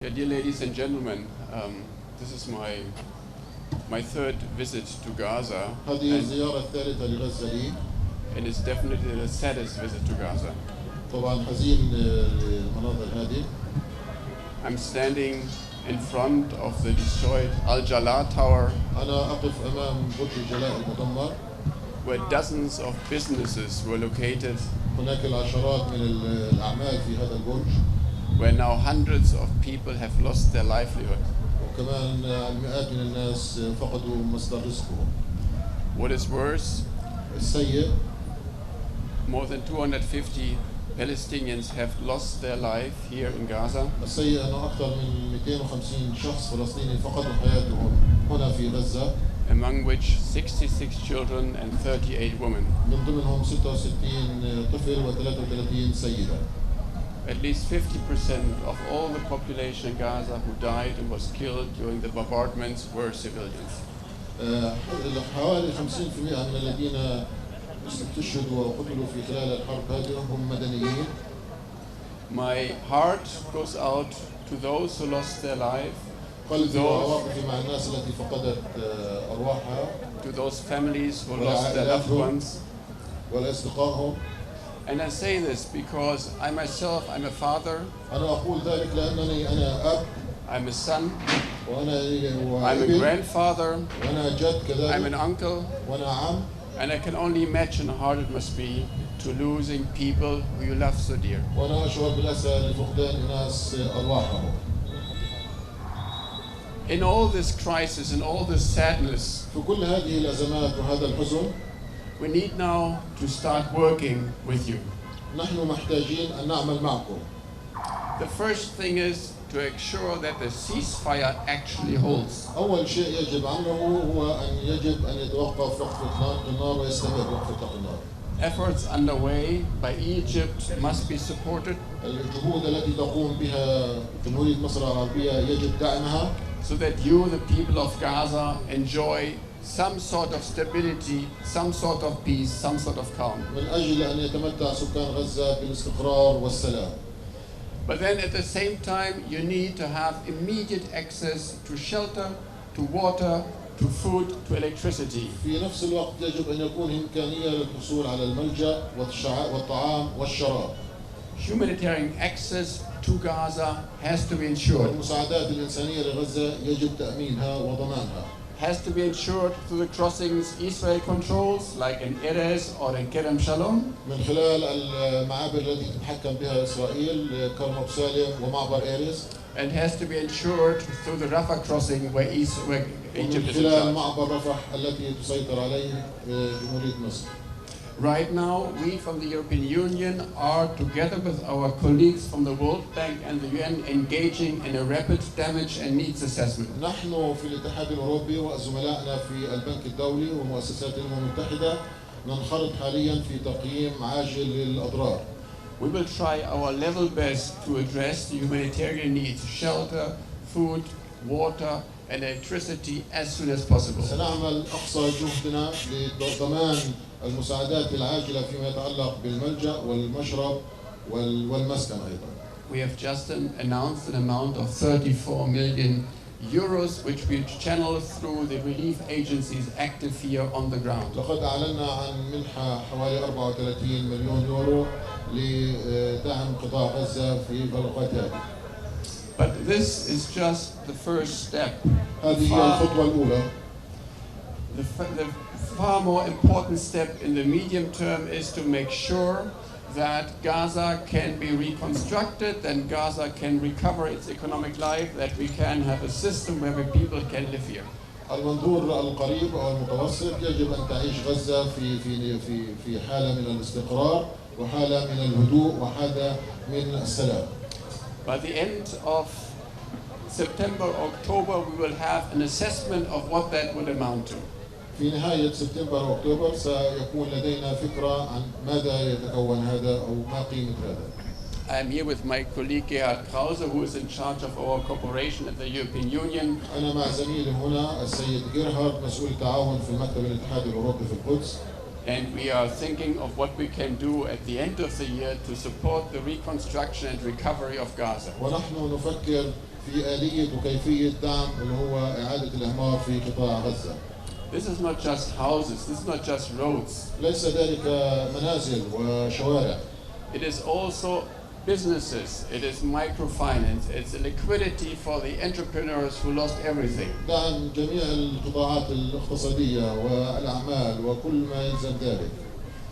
Yeah, dear ladies and gentlemen, this is my third visit to Gaza, هذه الزيارة الثالثة لغزة لي. and it's definitely the saddest visit to Gaza. طبعا حزين للمناظر هذه. I'm standing in front of the destroyed الجلاء tower, أنا أقف أمام برج الجلاء المدمر. where dozens of businesses were located, هناك العشرات من الأعمال في هذا البرج. where now hundreds of people have lost their livelihood. وكمان المئات من الناس فقدوا مصدر رزقهم. What is worse, السيء more than 250 Palestinians have lost their life here in Gaza, السيء أنه أكثر من 250 شخص فلسطيني فقدوا حياتهم هنا في غزة، among which 66 children and 38 women. من ضمنهم 66 طفل و33 سيدة. At least 50% of all the population in Gaza who died and was killed during the bombardments were civilians. حوالي 50% من الذين استشهدوا وقتلوا في خلال الحرب هذه هم مدنيين. My heart goes out to those who lost their life, قلبي وعواطفي مع الناس التي فقدت أرواحها. to those families who lost their loved ones. ولأصدقائهم. And I say this because I myself, I'm a father. أنا أقول ذلك لأنني أنا أب. I'm a son. I'm a grandfather. وأنا جد كذلك. I'm an uncle. وأنا عم. And I can only imagine how hard it must be to losing people who you love so dear. وأنا أشعر بالأسى لفقدان ناس أرواحهم. In all this crisis, in all this sadness, في كل هذه الأزمات وهذا الحزن, we need now to start working with you. نحن محتاجين أن نعمل معكم. The first thing is to ensure that the ceasefire actually holds. أول شيء يجب عمله هو أن يجب أن يتوقف وقف إطلاق النار ويستمر وقف إطلاق النار. Efforts underway by Egypt must be supported. الجهود التي تقوم بها جمهورية مصر العربية يجب دعمها. So that you, the people of Gaza, enjoy some sort of stability, some sort of peace, some sort of calm. من أجل أن يتمتع سكان غزة بالاستقرار والسلام. But then at the same time, you need to have immediate access to shelter, to water, to food, to electricity. في نفس الوقت يجب أن يكون إمكانية للحصول على الملجأ والطعام والشراب. Humanitarian access to Gaza has to be ensured. المساعدات الإنسانية لغزة يجب تأمينها وضمانها. Has to be ensured through the crossings Israel controls, like in Erez or in Kerem Shalom. من خلال المعابر التي تتحكم بها إسرائيل كرم سالم ومعبر إيرز. And has to be ensured through the Rafah crossing where Egypt is in خلال charge. معبر رفح التي تسيطر عليه جمهورية مصر. Right now, we from the European Union are, together with our colleagues from the World Bank and the UN, engaging in a rapid damage and needs assessment. نحن في الاتحاد الأوروبي وزملائنا في البنك الدولي ومؤسسات الأمم المتحدة ننخرط حاليا في تقييم عاجل للأضرار. We will try our level best to address the humanitarian needs, shelter, food, water, and electricity as soon as possible. سنعمل أقصى جهدنا لضمان المساعدات العاجلة فيما يتعلق بالملجأ والمشرب والمسكن أيضا. We have just announced an amount of 34 million euros which we channel through the relief agencies active here on the ground. لقد أعلنا عن منحة حوالي 34 مليون يورو لدعم قطاع غزة في الأوقات هذه. But this is just the first step. هذه هي الخطوة الأولى. The far more important step in the medium term is to make sure that Gaza can be reconstructed, that Gaza can recover its economic life, that we can have a system where people can live here. المنظور القريب أو المتوسط يجب أن تعيش غزة في حالة من الاستقرار وحالة من الهدوء وحالة من السلام. By the end of September, October, we will have an assessment of what that would amount to. في نهاية سبتمبر وأكتوبر سيكون لدينا فكرة عن ماذا يتكون هذا أو ما قيمة هذا. I am here with my colleague Gerhard Krause, who is in charge of our cooperation at the European Union. أنا مع زميلي هنا السيد جيرهارد مسؤول التعاون في مكتب الاتحاد الأوروبي في القدس. And we are thinking of what we can do at the end of the year to support the reconstruction and recovery of Gaza. ونحن نفكر في آلية وكيفية دعم اللي هو إعادة الإعمار في قطاع غزة. This is not just houses, this is not just roads. ليس ذلك منازل وشوارع. It is also businesses, it is microfinance, it's liquidity for the entrepreneurs who lost everything. دعم جميع القطاعات الاقتصادية والأعمال وكل ما يلزم ذلك.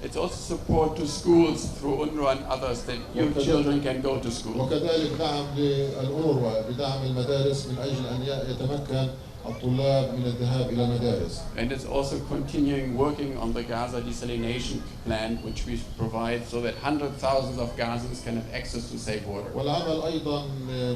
It's also support to schools through UNRWA and others that your children can go to school. وكذلك دعم للأونروا بدعم المدارس من أجل أن يتمكن الطلاب من الذهاب إلى المدارس. And it's also continuing working on the Gaza desalination plant, which we provide so that hundreds of thousands of Gazans can have access to safe water. والعمل أيضا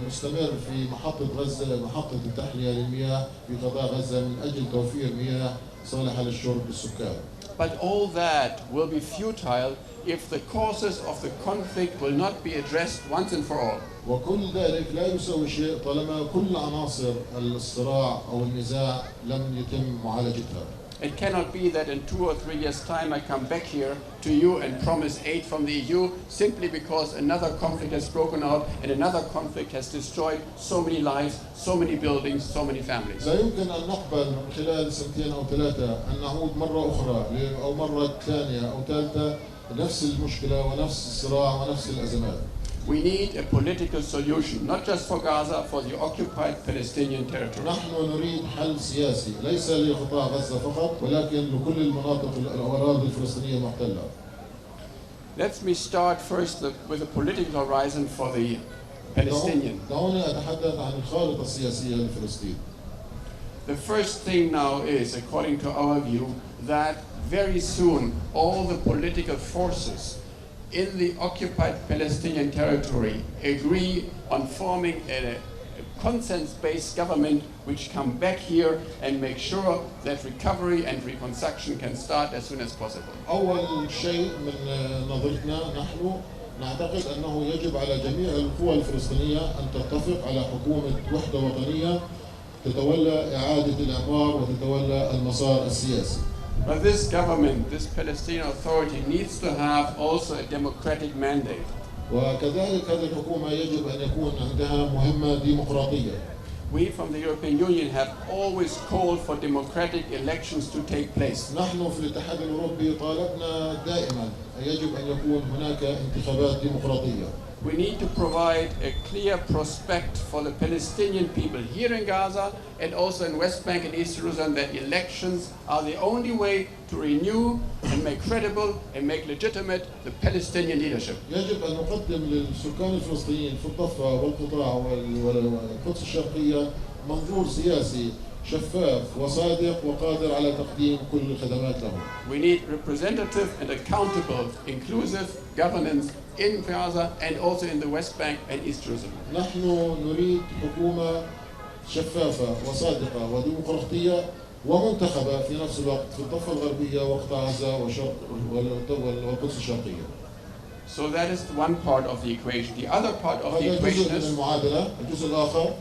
مستمر في محطة غزة، محطة التحلية للمياه في قطاع غزة من أجل توفير مياه صالحة للشرب للسكان. But all that will be futile if the causes of the conflict will not be addressed once and for all. وكل ذلك لا يسوي شيء طالما كل عناصر الصراع أو النزاع لم يتم معالجتها. It cannot be that in 2 or 3 years' time I come back here to you and promise aid from the EU simply because another conflict has broken out and another conflict has destroyed so many lives, so many buildings, so many families. لا يمكن أن نقبل من خلال سنتين أو ثلاثة أن نعود مرة أخرى أو مرة ثانية أو ثالثة نفس المشكلة ونفس الصراع ونفس الأزمات. We need a political solution, not just for Gaza, for the occupied Palestinian territory. نحن نريد حل سياسي ليس لقطاع غزة فقط ولكن لكل المناطق الأراضي الفلسطينية المحتلة. Let me start first with a political horizon for the Palestinian. دعوني أتحدث عن الخارطة السياسية لفلسطين. The first thing now is, according to our view, that very soon all the political forces in the occupied Palestinian territory agree on forming a consensus-based government which come back here and make sure that recovery and reconstruction can start as soon as possible. أول شيء من نظرتنا نحن نعتقد أنه يجب على جميع القوى الفلسطينية أن تتفق على حكومة وحدة وطنية تتولى إعادة الإعمار وتتولى المسار السياسي. But this government, this Palestinian authority, needs to have also a democratic mandate. وكذلك هذه الحكومة يجب أن يكون عندها مهمة ديمقراطية. We from the European Union have always called for democratic elections to take place. نحن في الاتحاد الأوروبي طالبنا دائما يجب أن يكون هناك انتخابات ديمقراطية. We need to provide a clear prospect for the Palestinian people here in Gaza and also in West Bank and East Jerusalem that elections are the only way to renew and make credible and make legitimate the Palestinian leadership. يجب أن نقدم للسكان الفلسطينيين في الضفة والقطاع والقدس الشرقية منظور سياسي شفاف وصادق وقادر على تقديم كل الخدمات لهم. We need representative and accountable, inclusive governance in Gaza and also in the West Bank and East Jerusalem. نحن نريد حكومة شفافة وصادقة وديمقراطية ومنتخبة في نفس الوقت في الضفة الغربية وقطاع غزة وشرق والقدس الشرقية. So that is one part of the equation. The other part of the equation is الجزء الآخر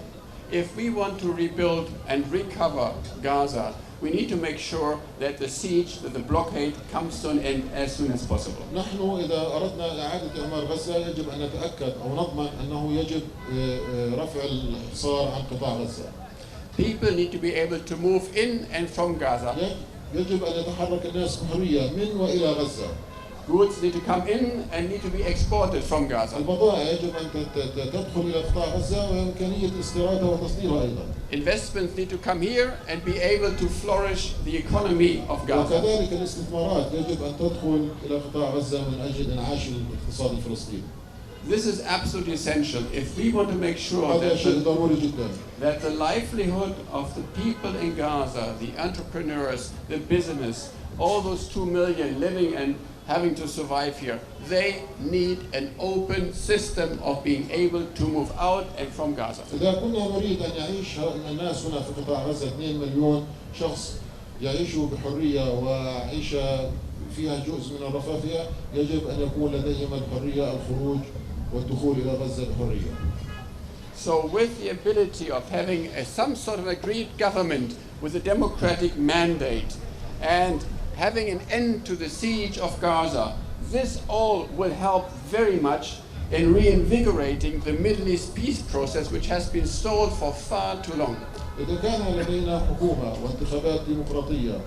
if we want to rebuild and recover Gaza, we need to make sure that the siege, that the blockade comes to an end as soon as possible. نحن إذا أردنا إعادة إعمار غزة يجب أن نتأكد أو نضمن أنه يجب رفع الحصار عن قطاع غزة. People need to be able to move in and from Gaza. يجب أن يتحرك الناس بحرية من وإلى غزة. Goods need to come in and need to be exported from Gaza. البضائع يجب أن تدخل إلى قطاع غزة وإمكانية استيرادها وتصديرها أيضا. Investments need to come here and be able to flourish the economy of Gaza. وكذلك الاستثمارات يجب أن تدخل إلى قطاع غزة من أجل إنعاش الاقتصاد الفلسطيني. This is absolutely essential if we want to make sure that the livelihood of the people in Gaza, the entrepreneurs, the business, all those 2 million living and having to survive here, they need an open system of being able to move out and from Gaza. إذا كنا نريد أن يعيش الناس هنا في قطاع غزة 2 مليون شخص يعيشوا بحرية وعيشة فيها جزء من الرفاهية، يجب أن يكون لديهم الحرية الخروج والدخول إلى غزة بحرية. So with the ability of having some sort of agreed government with a democratic mandate and having an end to the siege of Gaza, this all will help very much in reinvigorating the Middle East peace process, which has been stalled for far too long. إذا كان لدينا حكومة وانتخابات ديمقراطية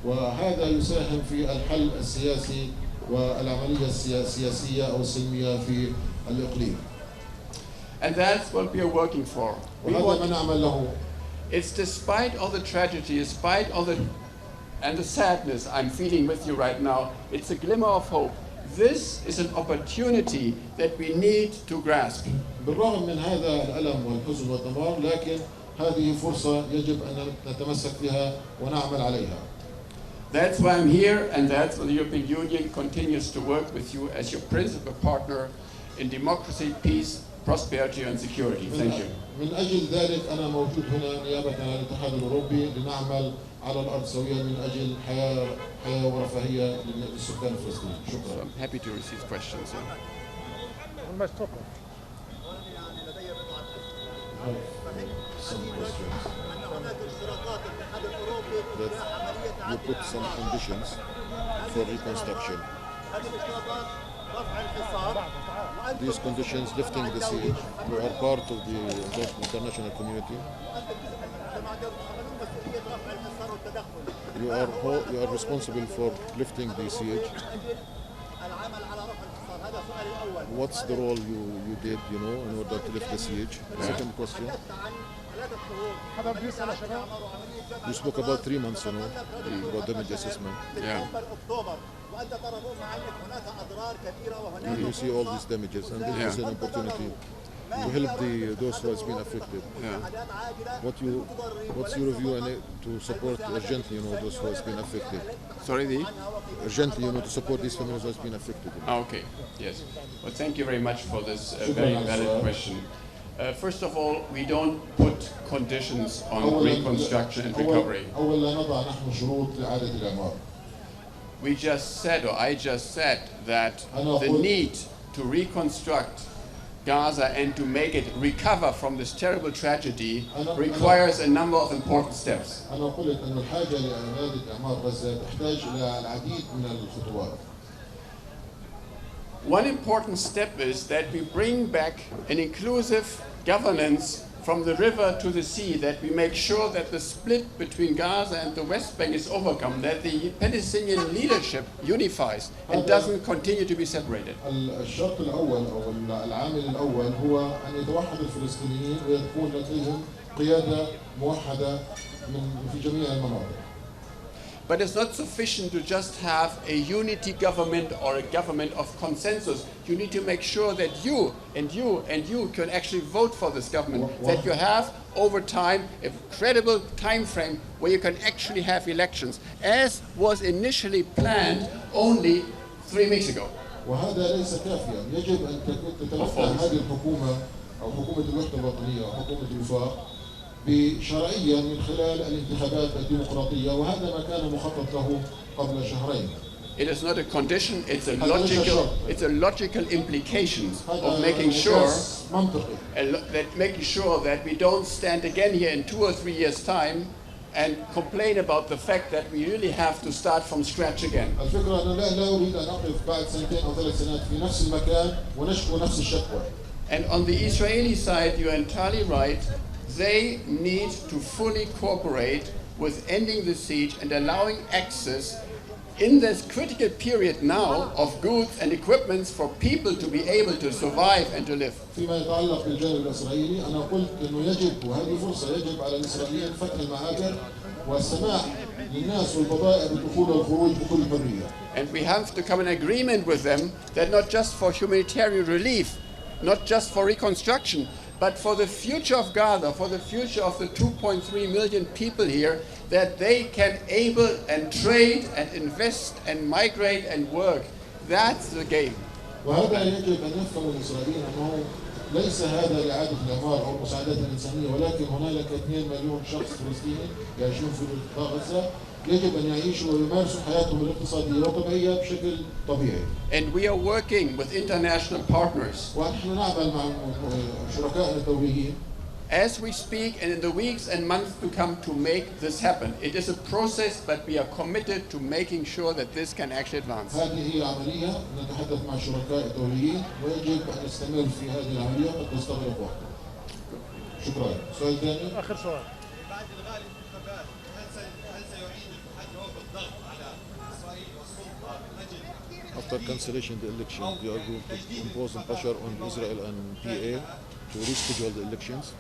وهذا يساهم في الحل السياسي والعملية السياسية أو السلمية في الإقليم. And that's what we are working for. وهذا ما نعمل له. It's despite all the tragedy, despite all the sadness I'm feeling with you right now, it's a glimmer of hope. This is an opportunity that we need to grasp. بالرغم من هذا الألم والحزن والدمار، لكن هذه فرصة يجب أن نتمسك بها ونعمل عليها. That's why I'm here, and that's why the European Union continues to work with you as your principal partner in democracy, peace, prosperity and security. Thank you. من أجل ذلك أنا موجود هنا نيابة عن الاتحاد الأوروبي لنعمل على الأرض سويا من أجل حياة ورفاهية للسكان الفلسطينيين. شكرا. So I'm happy to receive questions. Some questions. That you put some conditions for reconstruction. These conditions lifting the siege, you are part of the international community. You are responsible for lifting the siege. What's the role you did, in order to lift the siege? Second question. You spoke about 3 months, about damage assessment. Yeah. You see all these damages, and this is an opportunity to help those who has been affected. Yeah. What's your view on it to support urgently, those who has been affected? Sorry, Urgently, to support these families who has been affected. Okay. Yes. Well, thank you very much for this very valid question. First of all, we don't put conditions on reconstruction and recovery. We just said, or I just said, that the need to reconstruct Gaza and to make it recover from this terrible tragedy requires a number of important steps. One important step is that we bring back an inclusive governance from the river to the sea, that we make sure that the split between Gaza and the West Bank is overcome, that the Palestinian leadership unifies and doesn't continue to be separated. الشرط الأول أو العامل الأول هو أن يتوحد الفلسطينيين ويكون لديهم قيادة موحدة في جميع المناطق. But it's not sufficient to just have a unity government or a government of consensus. You need to make sure that you can actually vote for this government, that you have over time a credible time frame where you can actually have elections, as was initially planned only 3 weeks ago. وهذا ليس كافيا، يجب أن تتمتع هذه الحكومة أو حكومة الوحدة الوطنية أو حكومة الوفاق بشرعية من خلال الانتخابات الديمقراطية، وهذا ما كان مخطط له قبل شهرين. It is not a condition, it's a logical implications of making sure that we don't stand again here in 2 or 3 years' time and complain about the fact that we really have to start from scratch again. الفكرة أنا لا أريد أن أقف بعد 2 أو 3 سنوات في نفس المكان ونشكو نفس الشكوى. And on the Israeli side, you're entirely right. They need to fully cooperate with ending the siege and allowing access in this critical period now of goods and equipments for people to be able to survive and to live. فيما يتعلق بالجانب الإسرائيلي أنا قلت إنه يجب، وهذه فرصة، يجب على الإسرائيليين فتح المعابر والسماح للناس والبضائع بالدخول والخروج بكل حرية. And we have to come in agreement with them that not just for humanitarian relief, not just for reconstruction, but for the future of Gaza, for the future of the 2.3 million people here, that they can able and trade and invest and migrate and work. That's the game. وهذا يجب أن يفهم الإسرائيليين أنه ليس هذا لإعادة الإعمار أو المساعدات الإنسانية، ولكن هنالك 2 مليون شخص فلسطيني يعيشون في قطاع غزة، يجب أن يعيشوا ويمارسوا حياتهم الاقتصادية والطبيعية بشكل طبيعي. And we are working with international partners. ونحن نعمل مع شركائنا الدوليين. as we speak and in the weeks and months to come to make this happen. It is a process, but we are committed to making sure that this can actually advance. هذه هي عملية نتحدث مع الشركاء الدوليين ويجب أن نستمر في هذه العملية قد تستغرق وقتا. شكرا. سؤال ثاني؟ آخر سؤال. بعد إلغاء الانتخابات هل سيعيد الاتحاد الأوروبي الضغط على إسرائيل والسلطة من أجل After cancellation the election, they are going to impose pressure on Israel and PA to reschedule the elections.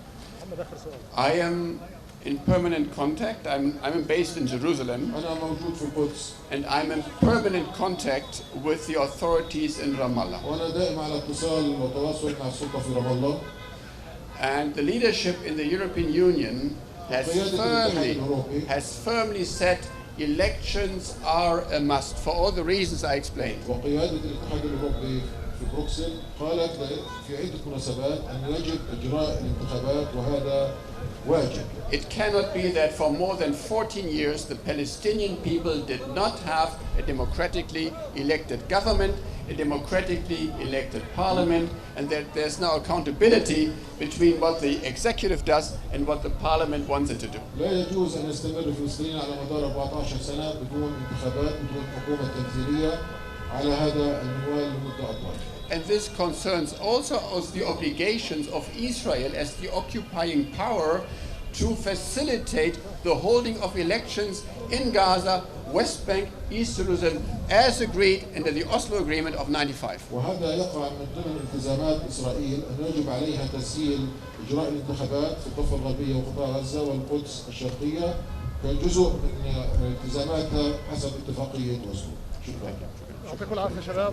I am in permanent contact. I'm based in Jerusalem. أنا موجود في القدس. And I'm in permanent contact with the authorities in Ramallah. وأنا دائما على اتصال وتواصل مع السلطة في رام الله. And the leadership in the European Union has firmly said elections are a must for all the reasons I explained. وقيادة الاتحاد الأوروبي في بروكسل قالت في عدة مناسبات أن يجب إجراء الانتخابات وهذا واجب. It cannot be that for more than 14 years the Palestinian people did not have a democratically elected government, a democratically elected parliament, and that there's no accountability between what the executive does and what the parliament wants it to do. لا يجوز أن يستمر فلسطين على مدار 14 سنة بدون انتخابات بدون حكومة تمثيلية على هذا المنوال لمدة أطول. And this concerns also the obligations of Israel as the occupying power to facilitate the holding of elections in Gaza, West Bank, East Jerusalem, as agreed under the Oslo Agreement of 1995. وهذا يقع من ضمن التزامات إسرائيل أن يجب عليها تسهيل إجراء الانتخابات في الضفة الغربية وقطاع غزة والقدس الشرقية كجزء من التزاماتها حسب اتفاقية أوسلو. شكرا. يعطيكم العافية شباب.